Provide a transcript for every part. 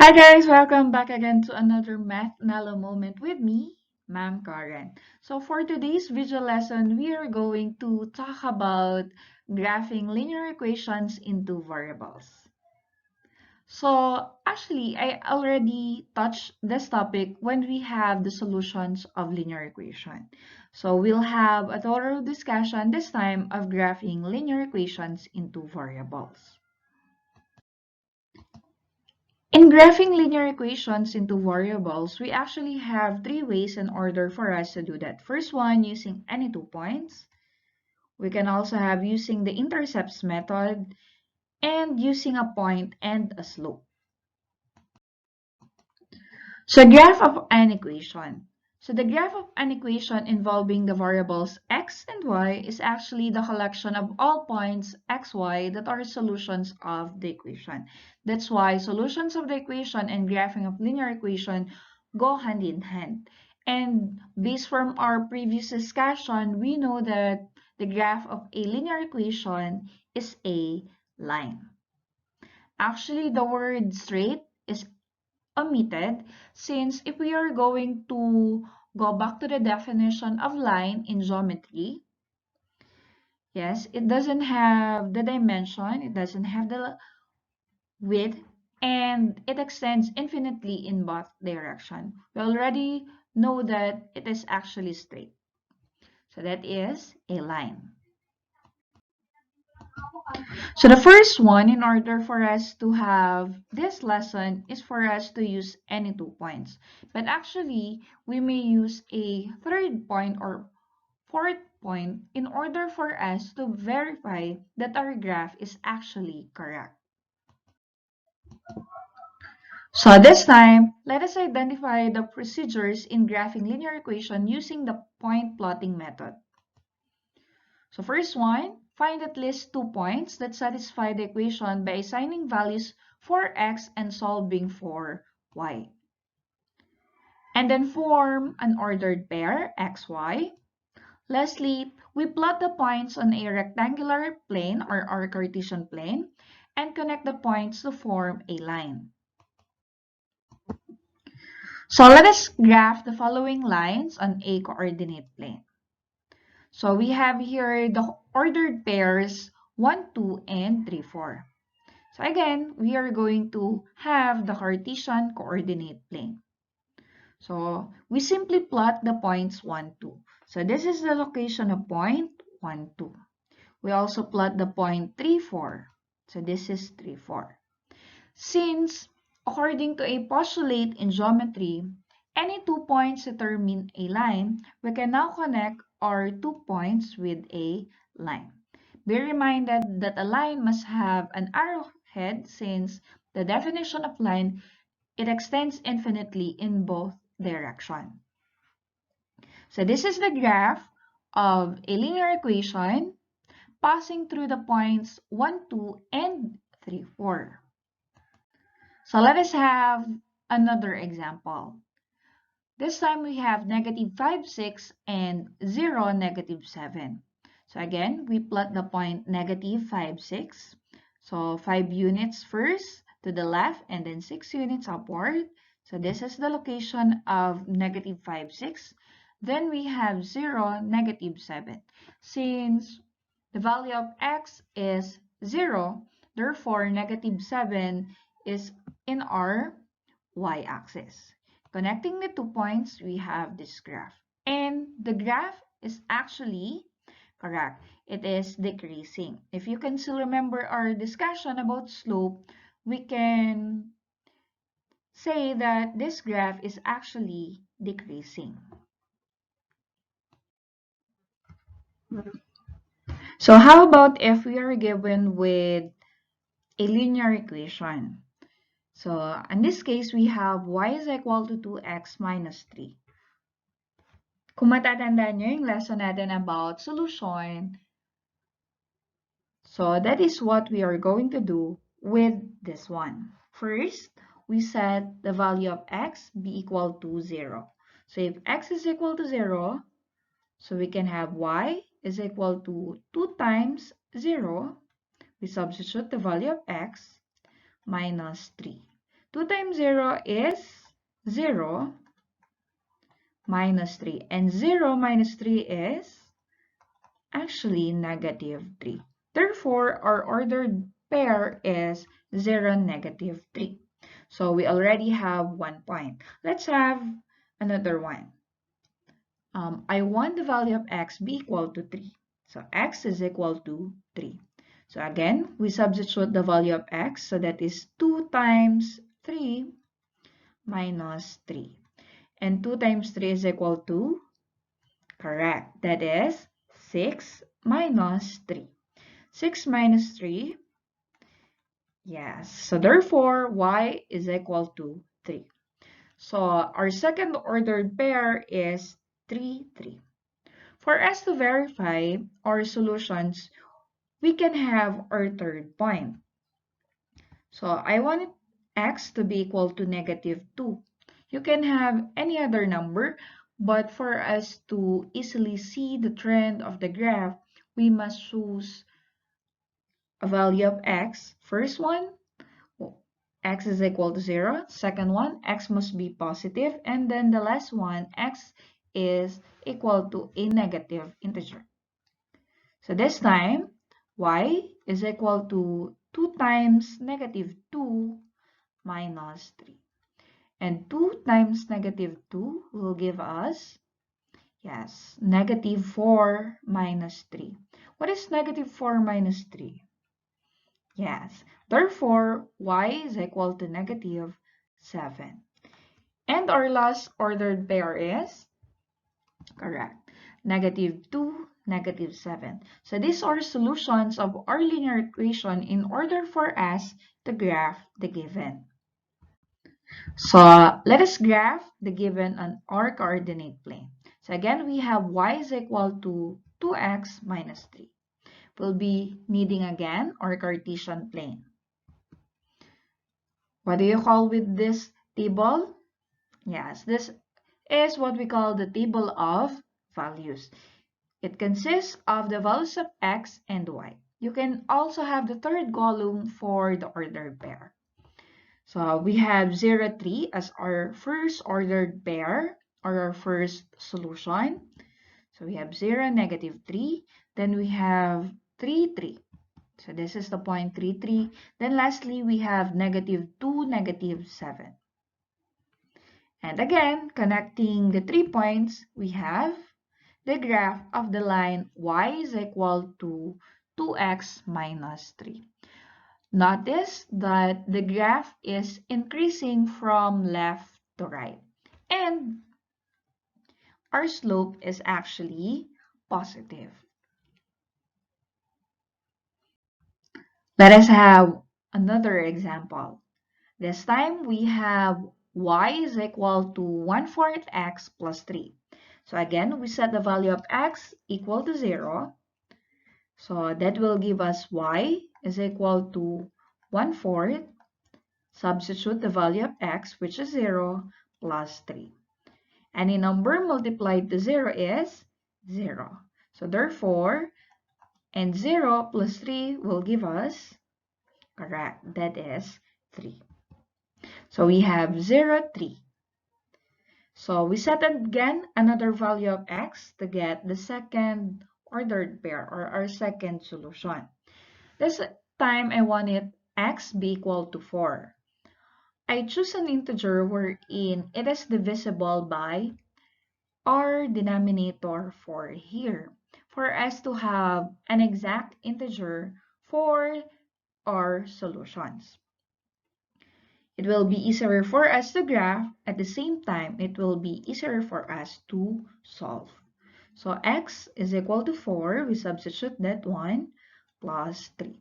Hi guys, welcome back again to another MATHNALO moment with me, Ma'am Coren. So for today's visual lesson, we are going to talk about graphing linear equations into variables. So actually, I already touched this topic when we have the solutions of linear equation. So we'll have a thorough discussion this time of graphing linear equations into variables. In graphing linear equations into variables, we actually have three ways in order for us to do that. First one, using any 2 points. We can also have using the intercepts method and using a point and a slope. So graph of an equation. So the graph of an equation involving the variables x and y is actually the collection of all points x, y that are solutions of the equation. That's why solutions of the equation and graphing of linear equation go hand in hand. And based from our previous discussion, we know that the graph of a linear equation is a line. Actually, the word straight is omitted since if we are going to go back to the definition of line in geometry, yes, it doesn't have the dimension, it doesn't have the width, and it extends infinitely in both directions. We already know that it is actually straight. So that is a line. So the first one, in order for us to have this lesson, is for us to use any 2 points. But actually, we may use a third point or fourth point in order for us to verify that our graph is actually correct. So this time, let us identify the procedures in graphing linear equation using the point plotting method. So first one, find at least 2 points that satisfy the equation by assigning values for x and solving for y. And then form an ordered pair, xy. Lastly, we plot the points on a rectangular plane or our Cartesian plane and connect the points to form a line. So let us graph the following lines on a coordinate plane. So we have here the ordered pairs 1, 2, and 3, 4. So again, we are going to have the Cartesian coordinate plane. So we simply plot the points 1, 2. So this is the location of point 1, 2. We also plot the point 3, 4. So this is 3, 4. Since, according to a postulate in geometry, any 2 points determine a line, we can now connect our 2 points with a line. Be reminded that a line must have an arrowhead since the definition of line, it extends infinitely in both directions. So this is the graph of a linear equation passing through the points 1, 2, and 3, 4. So let us have another example. This time we have -5, 6 and 0, -7. So again, we plot the point -5, 6. So 5 units first to the left and then 6 units upward. So this is the location of -5, 6. Then we have 0, -7. Since the value of x is 0, therefore -7 is in our y-axis. Connecting the 2 points, we have this graph. And the graph is actually correct. It is decreasing. If you can still remember our discussion about slope, we can say that this graph is actually decreasing. So how about if we are given with a linear equation? So in this case, we have y is equal to 2x minus 3. Kung matatandaan nyo yung lesson natin about solution, so that is what we are going to do with this one. First, we set the value of x be equal to 0. So if x is equal to 0, so we can have y is equal to 2 times 0. We substitute the value of x minus 3. 2 times 0 is 0 minus 3. And 0 minus 3 is actually negative 3. Therefore, our ordered pair is 0, negative 3. So we already have 1 point. Let's have another one. I want the value of x be equal to 3. So x is equal to 3. So again, we substitute the value of x. So that is 2 times 3 minus 3. And 2 times 3 is equal to, correct, that is 6 minus 3. 6 minus 3, yes. So therefore, y is equal to 3. So our second ordered pair is 3, 3. For us to verify our solutions, we can have our third point. So I want x to be equal to negative 2. You can have any other number, but for us to easily see the trend of the graph, we must choose a value of x. First one, x is equal to 0. Second one, x must be positive. And then the last one, x is equal to a negative integer. So this time, y is equal to 2 times negative 2 minus 3. And 2 times negative 2 will give us, yes, negative 4 minus 3. What is negative 4 minus 3? Yes, therefore, y is equal to negative 7. And our last ordered pair is, correct, negative 2, negative 7. So these are solutions of our linear equation in order for us to graph the given. So let us graph the given on our coordinate plane. So again, we have y is equal to 2x minus 3. We'll be needing again our Cartesian plane. What do you call with this table? Yes, this is what we call the table of values. It consists of the values of x and y. You can also have the third column for the ordered pair. So we have 0, 3 as our first ordered pair or our first solution. So we have 0, negative 3. Then we have 3, 3. So this is the point 3, 3. Then lastly, we have negative 2, negative 7. And again, connecting the 3 points, we have the graph of the line y is equal to 2x minus 3. Notice that the graph is increasing from left to right. And our slope is actually positive. Let us have another example. This time we have y is equal to 1/4 x plus 3. So again, we set the value of x equal to 0. So that will give us y is equal to 1/4. Substitute the value of x, which is 0, plus 3. Any number multiplied to 0 is 0. So therefore, and 0 plus 3 will give us, correct, that is 3. So we have 0, 3. So we set again another value of x to get the second ordered pair or our second solution. This time I wanted x be equal to 4. I choose an integer wherein it is divisible by our denominator 4 here for us to have an exact integer for our solutions. It will be easier for us to graph. At the same time, it will be easier for us to solve. So x is equal to 4. We substitute that one plus 3.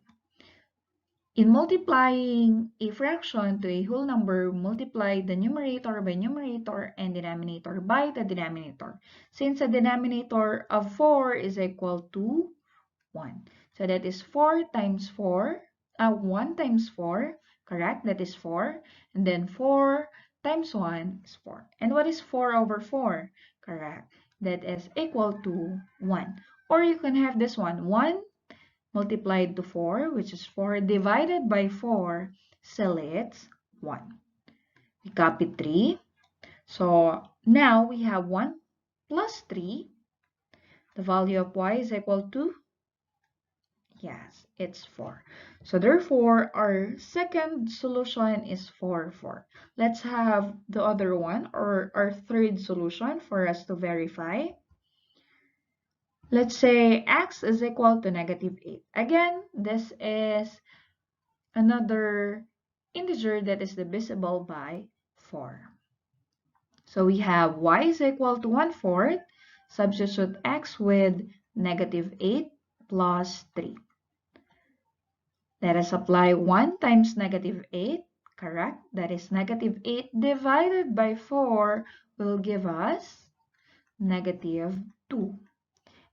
In multiplying a fraction to a whole number, multiply the numerator by numerator and denominator by the denominator. Since the denominator of 4 is equal to 1. So that is 4 times 4, 1 times 4, correct? That is 4. And then 4 times 1 is 4. And what is 4 over 4? Correct. That is equal to 1. Or you can have this one, 1 multiplied to 4, which is 4 divided by 4, so it's 1. We copy 3. So now we have 1 plus 3. The value of y is equal to, yes, it's 4. So therefore, our second solution is 4, 4. Let's have the other one, or our third solution, for us to verify. Let's say x is equal to negative 8. Again, this is another integer that is divisible by 4. So we have y is equal to 1/4. Substitute x with negative 8 plus 3. Let us apply 1 times negative 8. Correct? That is negative 8 divided by 4 will give us negative 2.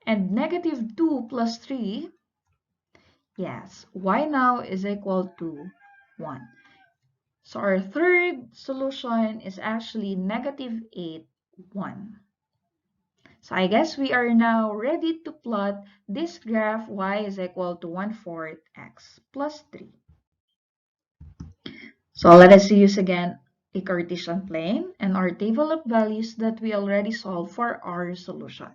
And negative 2 plus 3, yes, y now is equal to 1. So our third solution is actually negative 8, 1. So I guess we are now ready to plot this graph y is equal to 1/4 x plus 3. So let us use again a Cartesian plane and our table of values that we already solved for our solution.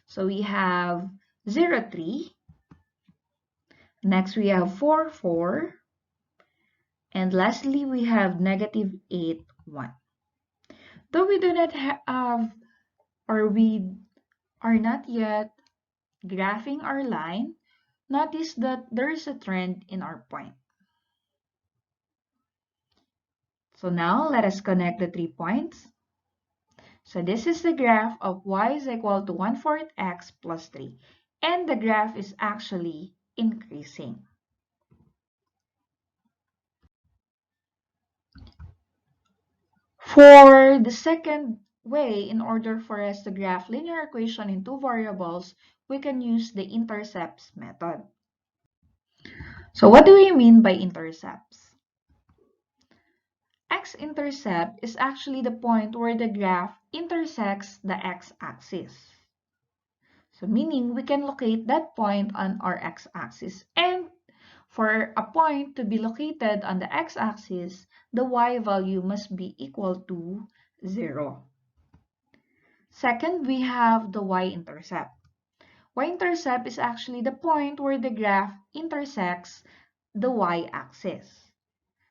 So we have 0, 3. Next we have 4, 4. And lastly, we have negative 8, 1. Though we do not have, or we are not yet graphing our line, notice that there is a trend in our point. So now let us connect the 3 points. So this is the graph of y is equal to 1/4 x plus 3. And the graph is actually increasing. For the second way, in order for us to graph linear equation in two variables, we can use the intercepts method. So what do we mean by intercepts? X-intercept is actually the point where the graph intersects the x-axis. So meaning we can locate that point on our x-axis. And for a point to be located on the x-axis, the y value must be equal to 0. Second, we have the y-intercept. Y-intercept is actually the point where the graph intersects the y-axis.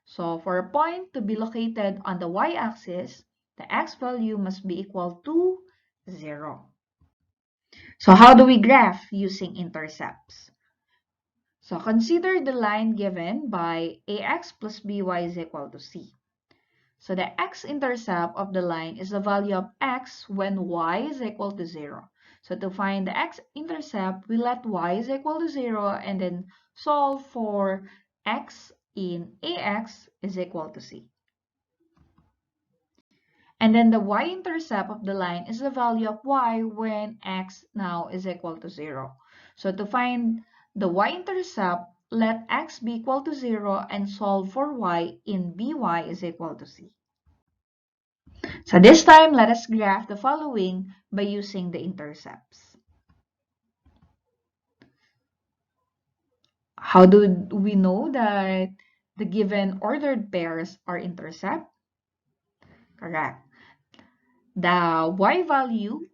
So for a point to be located on the y-axis, the x value must be equal to 0. So how do we graph using intercepts? So consider the line given by ax plus by is equal to c. So the x-intercept of the line is the value of x when y is equal to 0. So to find the x-intercept, we let y is equal to 0 and then solve for x in ax is equal to c. And then the y-intercept of the line is the value of y when x now is equal to 0. So to find the y-intercept, let x be equal to 0 and solve for y in by is equal to c. So this time, let us graph the following by using the intercepts. How do we know that the given ordered pairs are intercept? Correct. The y value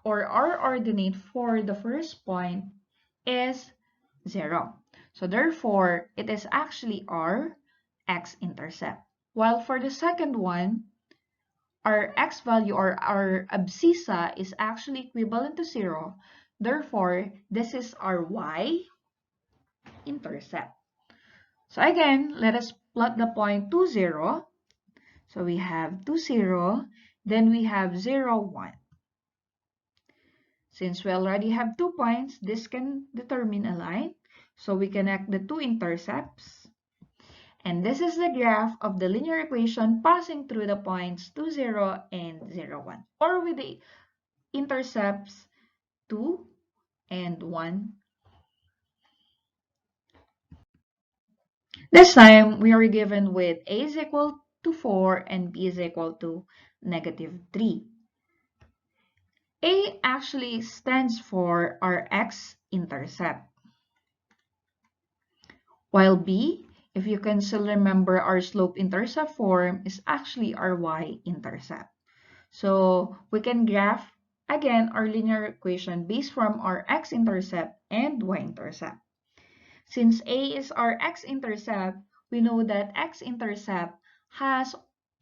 or our ordinate for the first point is 0. So therefore, it is actually our x-intercept. While for the second one, our x value or our abscissa is actually equivalent to 0. Therefore, this is our y-intercept. So again, let us plot the point 2, 0. So we have 2, 0. Then we have 0, 1. Since we already have 2 points, this can determine a line. So we connect the two intercepts. And this is the graph of the linear equation passing through the points 2, 0 and 0, 1. Or with the intercepts 2 and 1. This time, we are given with a is equal to 4 and b is equal to negative 3. A actually stands for our x-intercept, while b if you can still remember, our slope-intercept form is actually our y-intercept. So we can graph again our linear equation based from our x-intercept and y-intercept. Since A is our x-intercept, we know that x-intercept has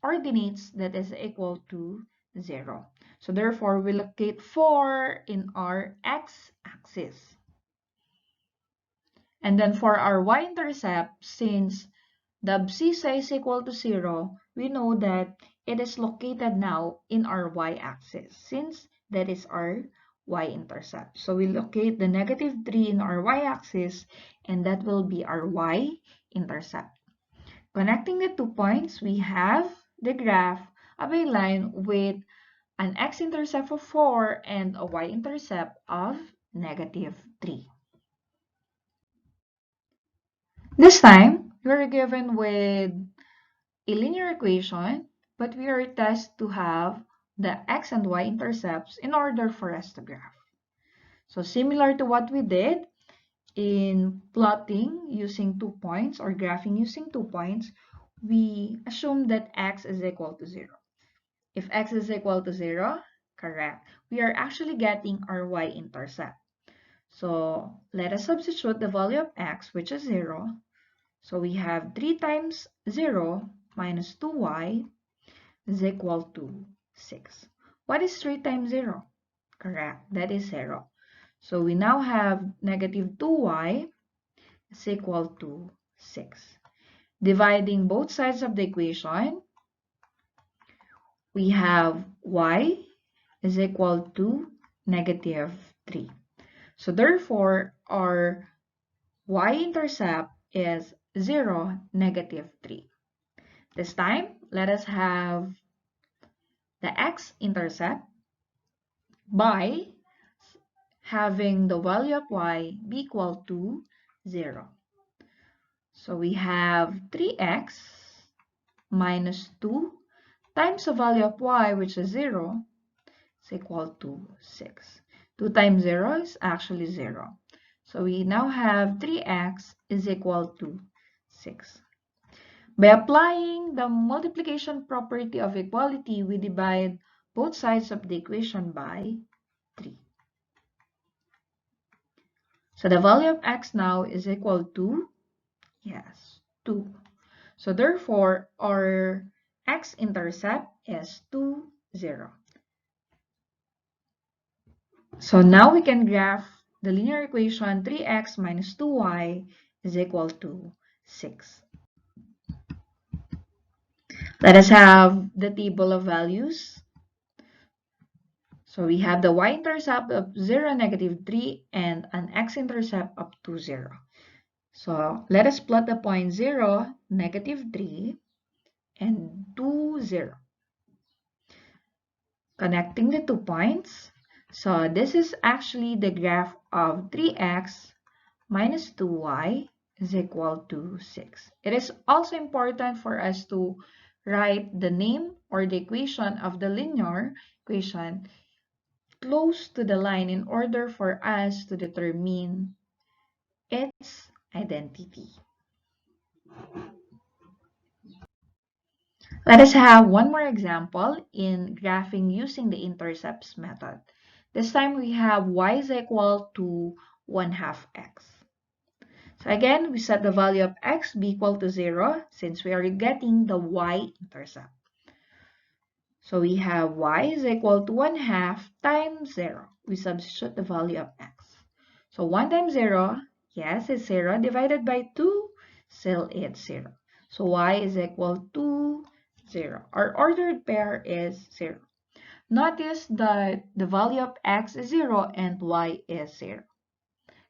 ordinates that is equal to 0. So therefore, we locate 4 in our x-axis. And then for our y-intercept, since the abscissa is equal to 0, we know that it is located now in our y-axis, since that is our y-intercept. So we locate the negative 3 in our y-axis, and that will be our y-intercept. Connecting the 2 points, we have the graph of a line with an x-intercept of 4 and a y-intercept of negative 3. This time, we're given with a linear equation, but we are tasked to have the x and y intercepts in order for us to graph. So similar to what we did in plotting using 2 points or graphing using 2 points, we assume that x is equal to 0. If x is equal to 0, correct, we are actually getting our y-intercept. So let us substitute the value of x, which is 0. So we have 3 times 0 minus 2y is equal to 6. What is 3 times 0? Correct, that is 0. So we now have negative 2y is equal to 6. Dividing both sides of the equation, we have y is equal to negative 3. So therefore, our y-intercept is 0, negative 3. This time, let us have the x-intercept by having the value of y be equal to 0. So we have 3x minus 2 times the value of y, which is 0, is equal to 6. 2 times 0 is actually 0. So we now have 3x is equal to 6. By applying the multiplication property of equality, we divide both sides of the equation by 3. So the value of x now is equal to, yes, 2. So therefore, our x-intercept is 2, 0. So now we can graph the linear equation 3x minus 2y is equal to 6. Let us have the table of values. So we have the y-intercept of 0, negative 3, and an x-intercept of 2, 0. So let us plot the point 0, negative 3, and 2, 0. Connecting the 2 points. So this is actually the graph of 3x minus 2y is equal to 6. It is also important for us to write the name or the equation of the linear equation close to the line in order for us to determine its identity. Let us have one more example in graphing using the intercepts method. This time we have y is equal to 1/2 x. So again, we set the value of x be equal to 0 since we are getting the y-intercept. So we have y is equal to 1/2 times 0. We substitute the value of x. So 1 times 0, yes, it's 0. Divided by 2, still it's 0. So y is equal to 0. Our ordered pair is 0. Notice that the value of x is 0 and y is 0.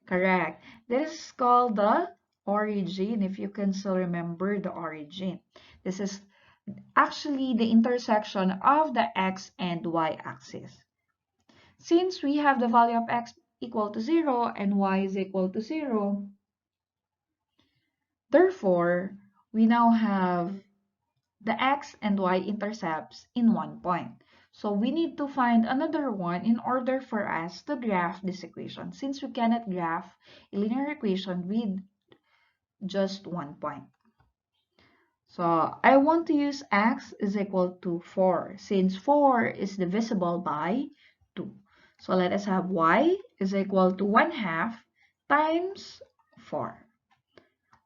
Correct. This is called the origin, if you can still remember the origin. This is actually the intersection of the x and y axis. Since we have the value of x equal to 0 and y is equal to 0, therefore, we now have the x and y intercepts in one point. So we need to find another one in order for us to graph this equation, since we cannot graph a linear equation with just one point. So I want to use x is equal to 4 since 4 is divisible by 2. So let us have y is equal to 1/2 times 4.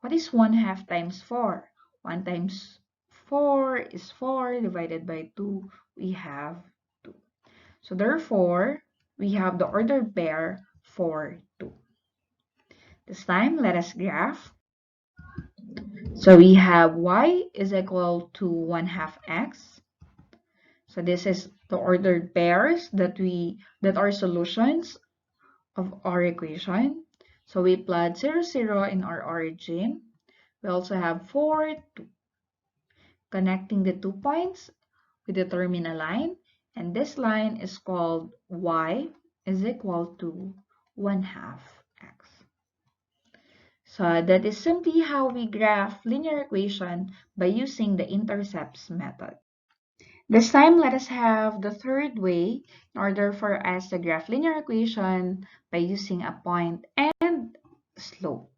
What is 1/2 times 4? 1 times 4 is 4 divided by 2. We have 2. So therefore, we have the ordered pair 4, 2. This time, let us graph. So we have y is equal to 1/2 x. So this is the ordered pairs that are solutions of our equation. So we plot 0, 0 in our origin. We also have 4, 2. Connecting the 2 points, we determine a line, and this line is called y is equal to 1/2 x. So that is simply how we graph linear equation by using the intercepts method. This time, let us have the third way in order for us to graph linear equation by using a point and slope.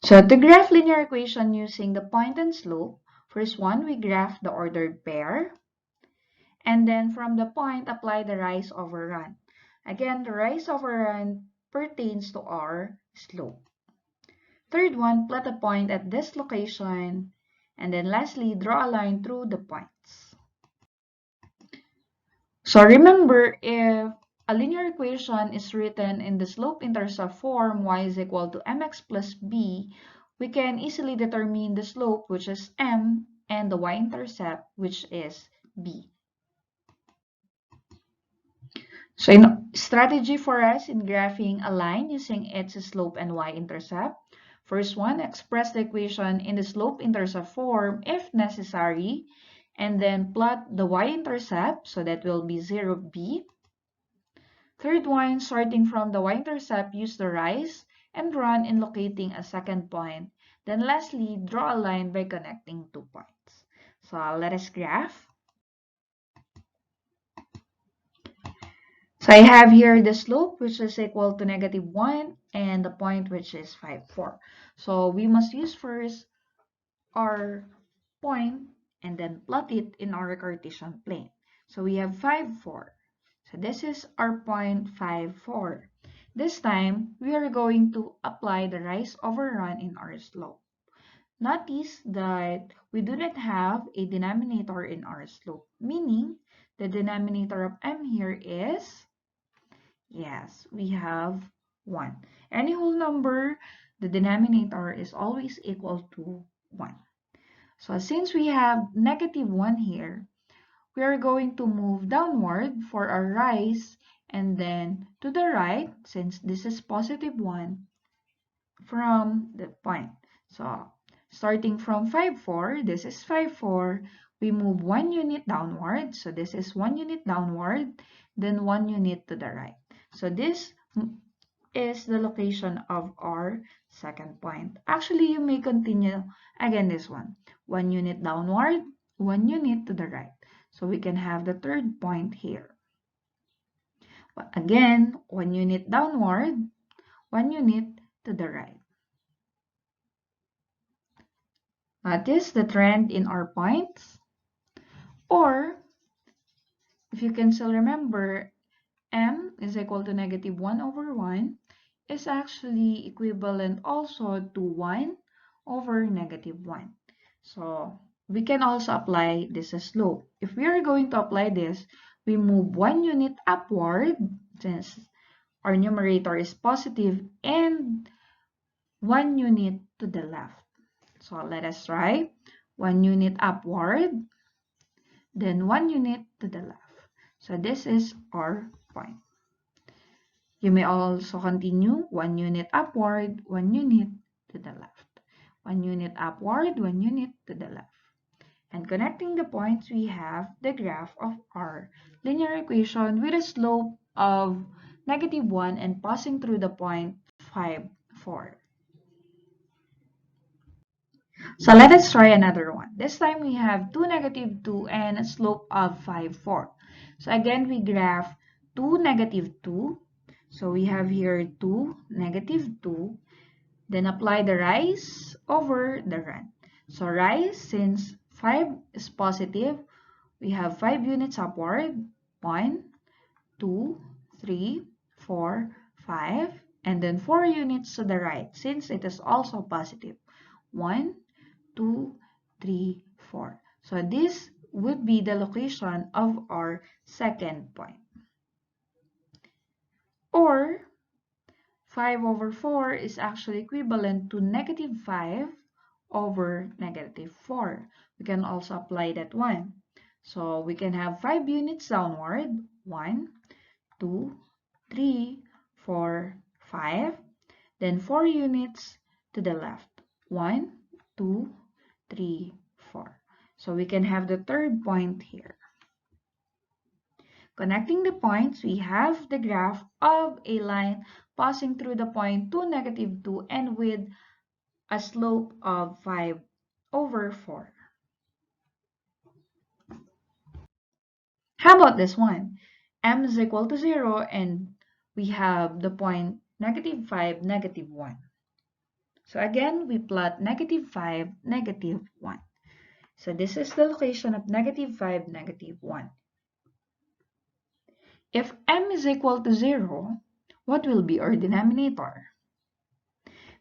So to graph linear equation using the point and slope, first one, we graph the ordered pair. And then from the point, apply the rise over run. Again, the rise over run pertains to our slope. Third one, plot a point at this location. And then lastly, draw a line through the points. So remember, if a linear equation is written in the slope-intercept form, y is equal to mx plus b, we can easily determine the slope, which is m, and the y-intercept, which is b. So in strategy for us in graphing a line using its slope and y-intercept, first one, express the equation in the slope-intercept form if necessary, and then plot the y-intercept, so that will be 0b. Third one, starting from the y-intercept, use the rise and run in locating a second point. Then lastly, draw a line by connecting 2 points. So let us graph. So I have here the slope, which is equal to -1, and the point, which is 5, 4. So we must use first our point and then plot it in our Cartesian plane. So we have 5, 4. So this is our point 5, 4. This time, we are going to apply the rise over run in our slope. Notice that we do not have a denominator in our slope, meaning the denominator of m here is, yes, we have 1. Any whole number, the denominator is always equal to 1. So since we have -1 here, we are going to move downward for our rise and then to the right, since this is +1, from the point. So starting from 5, 4, this is 5, 4, we move 1 unit downward. So this is 1 unit downward, then 1 unit to the right. So this is the location of our second point. Actually, you may continue again this one. 1 unit downward, 1 unit to the right. So we can have the third point here. But again, 1 unit downward, 1 unit to the right. Notice the trend in our points. Or, if you can still remember, m is equal to -1/1 is actually equivalent also to 1 over -1. So we can also apply this as slope. If we are going to apply this, we move 1 unit upward since our numerator is positive and 1 unit to the left. So let us try 1 unit upward, then 1 unit to the left. So this is our point. You may also continue 1 unit upward, 1 unit to the left. 1 unit upward, 1 unit to the left. And connecting the points, we have the graph of our linear equation with a slope of -1 and passing through the point 5, 4. So let us try another one. This time we have 2, -2 and a slope of 5, 4. So again, we graph 2, -2. So we have here 2, -2. Then apply the rise over the run. So rise, since 5 is positive, we have 5 units upward. 1, 2, 3, 4, 5, and then 4 units to the right, since it is also positive. 1, 2, 3, 4. So this would be the location of our second point. Or 5 over 4 is actually equivalent to negative 5 over negative 4. We can also apply that one. So we can have 5 units downward. 1, 2, 3, 4, 5. Then 4 units to the left. 1, 2, 3, 4. So we can have the third point here. Connecting the points, we have the graph of a line passing through the point 2, negative 2, and with a slope of 5 over 4. How about this one? M is equal to 0, and we have the point negative 5, negative 1. So again, we plot negative 5, negative 1. So this is the location of negative 5, negative 1. If m is equal to 0, what will be our denominator?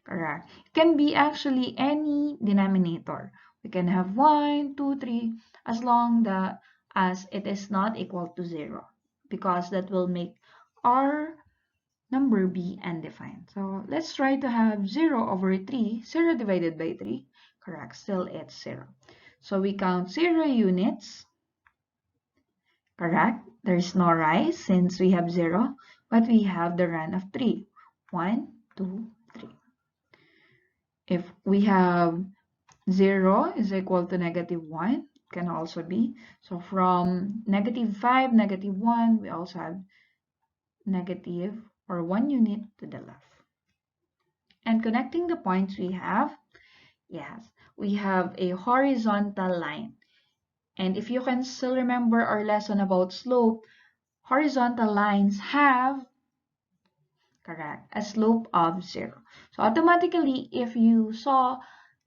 Correct. It can be actually any denominator. We can have 1, 2, 3, as long as it is not equal to 0, because that will make our number be undefined. So let's try to have 0 over 3, 0 divided by 3. Correct, still it's 0. So we count 0 units. Correct, there's no rise since we have 0, but we have the run of 3. 1, 2, 3. If we have 0 is equal to negative 1, can also be. So from negative 5, negative 1, we also have negative or 1 unit to the left. And connecting the points we have, yes, we have a horizontal line. And if you can still remember our lesson about slope, horizontal lines have, correct, a slope of 0. So automatically, if you saw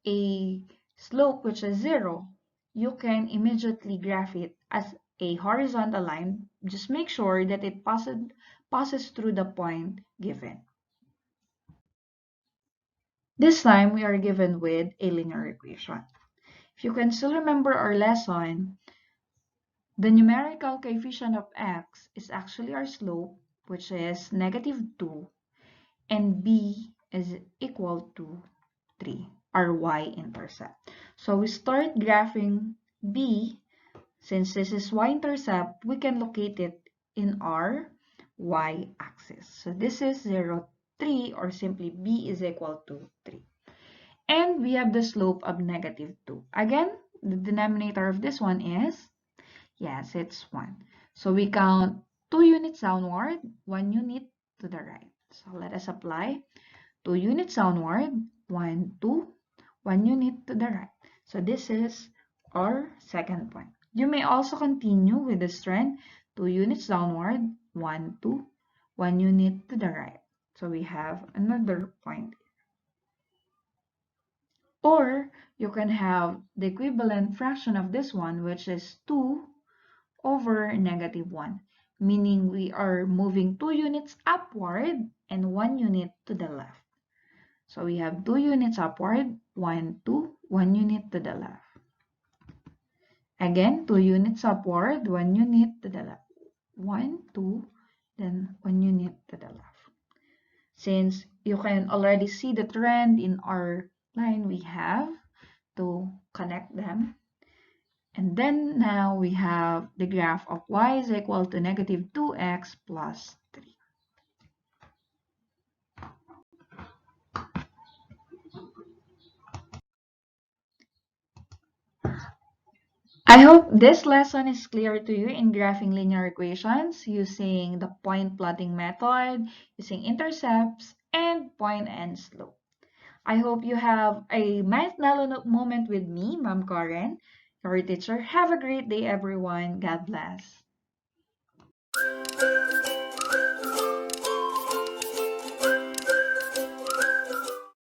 a slope which is 0, you can immediately graph it as a horizontal line. Just make sure that it passes through the point given. This time, we are given with a linear equation. If you can still remember our lesson, the numerical coefficient of x is actually our slope, which is negative 2, and b is equal to 3, our y-intercept. So we start graphing b. Since this is y-intercept, we can locate it in our y-axis. So this is 0, 3, or simply b is equal to 3. And we have the slope of negative 2. Again, the denominator of this one is, yes, it's 1. So we count 2 units downward, 1 unit to the right. So let us apply 2 units downward, 1, 2, 1 unit to the right. So this is our second point. You may also continue with this trend, 2 units downward, 1, 2, 1 unit to the right. So we have another point. Or you can have the equivalent fraction of this one, which is 2 over negative 1, meaning we are moving 2 units upward and 1 unit to the left. So we have 2 units upward, 1, 2, 1 unit to the left. Again, 2 units upward, 1 unit to the left. 1, 2, then 1 unit to the left. Since you can already see the trend in our line, we have to connect them. And then now we have the graph of y is equal to negative 2x plus 3. I hope this lesson is clear to you in graphing linear equations using the point plotting method, using intercepts, and point and slope. I hope you have a MATHNALO moment with me, Ma'am Coren, your teacher. Have a great day, everyone. God bless.